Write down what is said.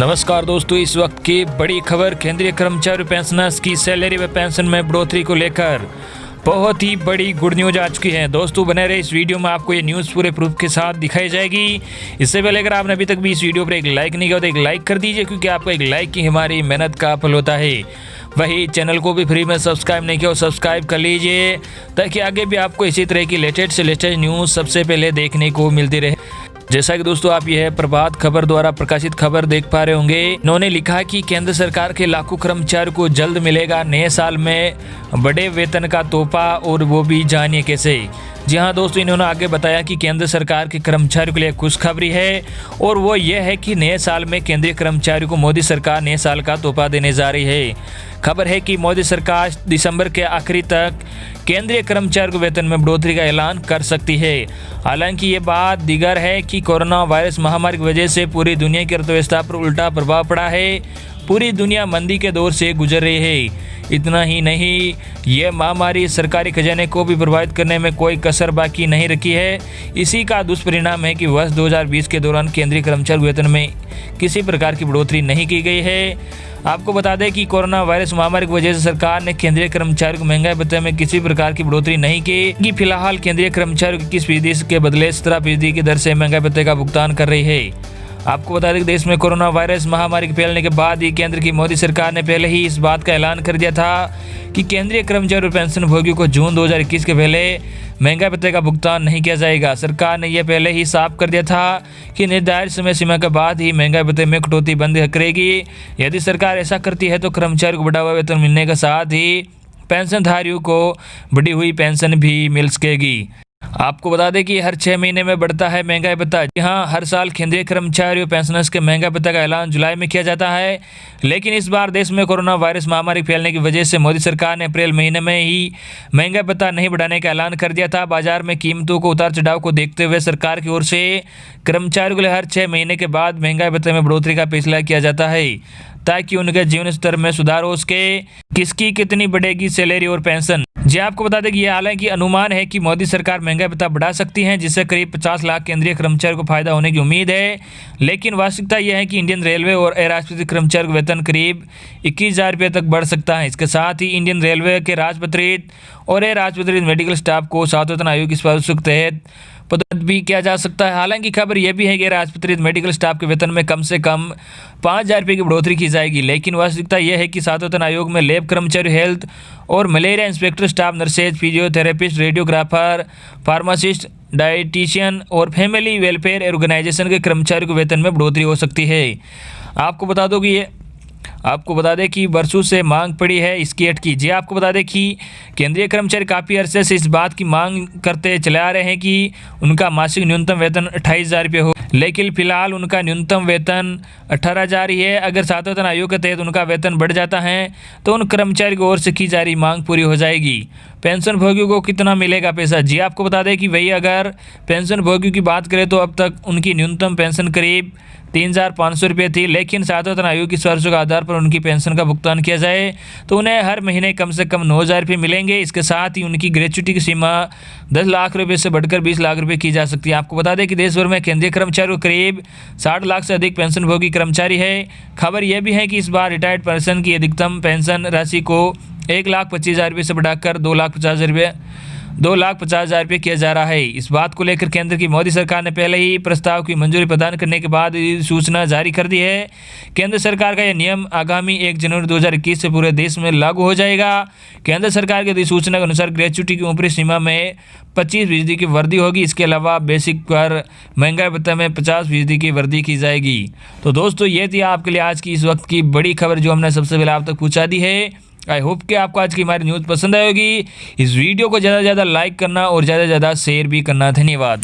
नमस्कार दोस्तों, इस वक्त की बड़ी खबर केंद्रीय कर्मचारी पेंशनर्स की सैलरी व पेंशन में बढ़ोतरी को लेकर बहुत ही बड़ी गुड न्यूज आ चुकी है। दोस्तों बने रहे इस वीडियो में, आपको ये न्यूज़ पूरे प्रूफ के साथ दिखाई जाएगी। इससे पहले अगर आपने अभी तक भी इस वीडियो पर एक लाइक नहीं किया तो एक लाइक कर दीजिए, क्योंकि आपका एक लाइक ही हमारी मेहनत का फल होता है। वही चैनल को भी फ्री में सब्सक्राइब नहीं किया और सब्सक्राइब कर लीजिए, ताकि आगे भी आपको इसी तरह की लेटेस्ट से लेटेस्ट न्यूज़ सबसे पहले देखने को मिलती रहे। जैसा कि दोस्तों आप यह प्रभात खबर द्वारा प्रकाशित खबर देख पा रहे होंगे। इन्होंने लिखा कि केंद्र सरकार के लाखों कर्मचारियों को जल्द मिलेगा नए साल में बड़े वेतन का तोहफा, और वो भी जानिए कैसे। जी हाँ दोस्तों, इन्होंने आगे बताया कि केंद्र सरकार के कर्मचारियों के लिए खुशखबरी है, और वो ये है कि नए साल में केंद्रीय कर्मचारियों को मोदी सरकार नए साल का तोहफा देने जा रही है। खबर है कि मोदी सरकार दिसंबर के आखिरी तक केंद्रीय कर्मचारियों को वेतन में बढ़ोतरी का ऐलान कर सकती है। हालांकि ये बात दीगर है कि कोरोना वायरस महामारी की वजह से पूरी दुनिया की अर्थव्यवस्था पर उल्टा प्रभाव पड़ा है। पूरी दुनिया मंदी के दौर से गुजर रही है। इतना ही नहीं, ये महामारी सरकारी खजाने को भी प्रभावित करने में कोई कसर बाकी नहीं रखी है। इसी का दुष्परिणाम है कि वर्ष 2020 के दौरान केंद्रीय कर्मचारी वेतन में किसी प्रकार की बढ़ोतरी नहीं की गई है। आपको बता दें कि कोरोना वायरस महामारी की वजह से सरकार ने केंद्रीय कर्मचारियों को महंगाई भत्ते में किसी प्रकार की बढ़ोतरी नहीं की। फिलहाल केंद्रीय कर्मचारियों की 21% के बदले 17% की दर से महंगाई भत्ते का भुगतान कर रही है। आपको बता दें कि देश में कोरोना वायरस महामारी के फैलने के बाद ही केंद्र की मोदी सरकार ने पहले ही इस बात का ऐलान कर दिया था कि केंद्रीय कर्मचारी और पेंशन भोगियों को जून 2021 के पहले महंगाई भत्ते का भुगतान नहीं किया जाएगा। सरकार ने यह पहले ही साफ कर दिया था कि निर्धारित समय सीमा के बाद ही महंगाई भत्ते में कटौती बंद करेगी। यदि सरकार ऐसा करती है तो कर्मचारियों को बढ़ा हुआ वेतन मिलने के साथ ही पेंशनधारियों को बढ़ी हुई पेंशन भी मिल सकेगी। आपको बता दें कि हर 6 महीने में बढ़ता है महंगाई भत्ता। यहाँ हर साल केंद्रीय कर्मचारियों पेंशनर्स के महंगाई भत्ता का ऐलान जुलाई में किया जाता है, लेकिन इस बार देश में कोरोना वायरस महामारी फैलने की वजह से मोदी सरकार ने अप्रैल महीने में ही महंगाई भत्ता नहीं बढ़ाने का ऐलान कर दिया था। बाजार में कीमतों को उतार चढ़ाव को देखते हुए सरकार की ओर से कर्मचारियों के लिए हर 6 महीने के बाद महंगाई भत्ते में बढ़ोतरी का फैसला किया जाता है, ताकि उनके जीवन स्तर में सुधार हो सके। किसकी कितनी बढ़ेगी सैलरी और पेंशन? जी आपको बता दें कि यह हालांकि अनुमान है कि मोदी सरकार महंगाई भत्ता बढ़ा सकती है, जिससे करीब 50 लाख केंद्रीय कर्मचारियों को फायदा होने की उम्मीद है। लेकिन वास्तविकता यह है कि इंडियन रेलवे और अराजपत्रित कर्मचारियों का वेतन करीब 21,000 रुपये तक बढ़ सकता है। इसके साथ ही इंडियन रेलवे के राजपत्रित और अराजपत्रित मेडिकल स्टाफ को सातवें वेतन आयोग की सिफारिश के तहत पदोन्नत भी किया जा सकता है। हालांकि खबर यह भी है कि राजपत्रित मेडिकल स्टाफ के वेतन में कम से कम 5,000 रुपये की बढ़ोतरी की जाएगी। लेकिन वास्तविकता यह है कि सातवें वेतन आयोग में लैब कर्मचारी, हेल्थ और malaria inspector staff, nurses, physiotherapist, radiographer, pharmacist, dietitian और फैमिली वेलफेयर ऑर्गेनाइजेशन के कर्मचारियों के वेतन में बढ़ोतरी हो सकती है। आपको बता दें कि वर्षों से मांग पड़ी है इसकी अटकी। जी आपको बता दें कि केंद्रीय कर्मचारी काफ़ी अरसे से इस बात की मांग करते चले आ रहे हैं कि उनका मासिक न्यूनतम वेतन 28,000 रुपये हो, लेकिन फिलहाल उनका न्यूनतम वेतन 18,000 ही है। अगर सातवें वेतन आयोग के तहत उनका वेतन बढ़ जाता है तो उन कर्मचारी की ओर से की जा रही मांग पूरी हो जाएगी। पेंशन भोगियों को कितना मिलेगा पैसा? जी आपको बता दें कि वही अगर पेंशन भोगियों की बात करें तो अब तक उनकी न्यूनतम पेंशन करीब 3,500 रुपये थी, लेकिन सातवें वेतन आयोग की सिफारिशों के आधार पर उनकी पेंशन का भुगतान किया जाए तो उन्हें हर महीने कम से कम 9,000 रुपये मिलेंगे। इसके साथ ही उनकी ग्रेच्युटी की सीमा 10 लाख रुपये से बढ़कर 20 लाख रुपये की जा सकती है। आपको बता दें कि देश भर में केंद्रीय कर्मचारियों करीब 60 लाख से अधिक पेंशन भोगी कर्मचारी है। खबर यह भी है कि इस बार रिटायर्ड पर्सन की अधिकतम पेंशन राशि को 1,25,000 रुपये से बढ़ाकर 2,50,000 रुपये किया जा रहा है। इस बात को लेकर केंद्र की मोदी सरकार ने पहले ही प्रस्ताव की मंजूरी प्रदान करने के बाद सूचना जारी कर दी है। केंद्र सरकार का यह नियम आगामी 1 जनवरी 2021 से पूरे देश में लागू हो जाएगा। केंद्र सरकार की अधिसूचना के अनुसार ग्रेच्युटी की ऊपरी सीमा में 25% की वृद्धि होगी। इसके अलावा बेसिक पर महंगाई भत्ते में 50% की वृद्धि की जाएगी। तो दोस्तों ये थी आपके लिए आज की इस वक्त की बड़ी खबर, जो हमने सबसे पहले आप तक पहुँचा दी है। आई होप कि आपको आज की हमारी न्यूज़ पसंद आएगी। इस वीडियो को ज़्यादा से ज़्यादा लाइक करना और ज़्यादा से ज़्यादा शेयर भी करना। धन्यवाद।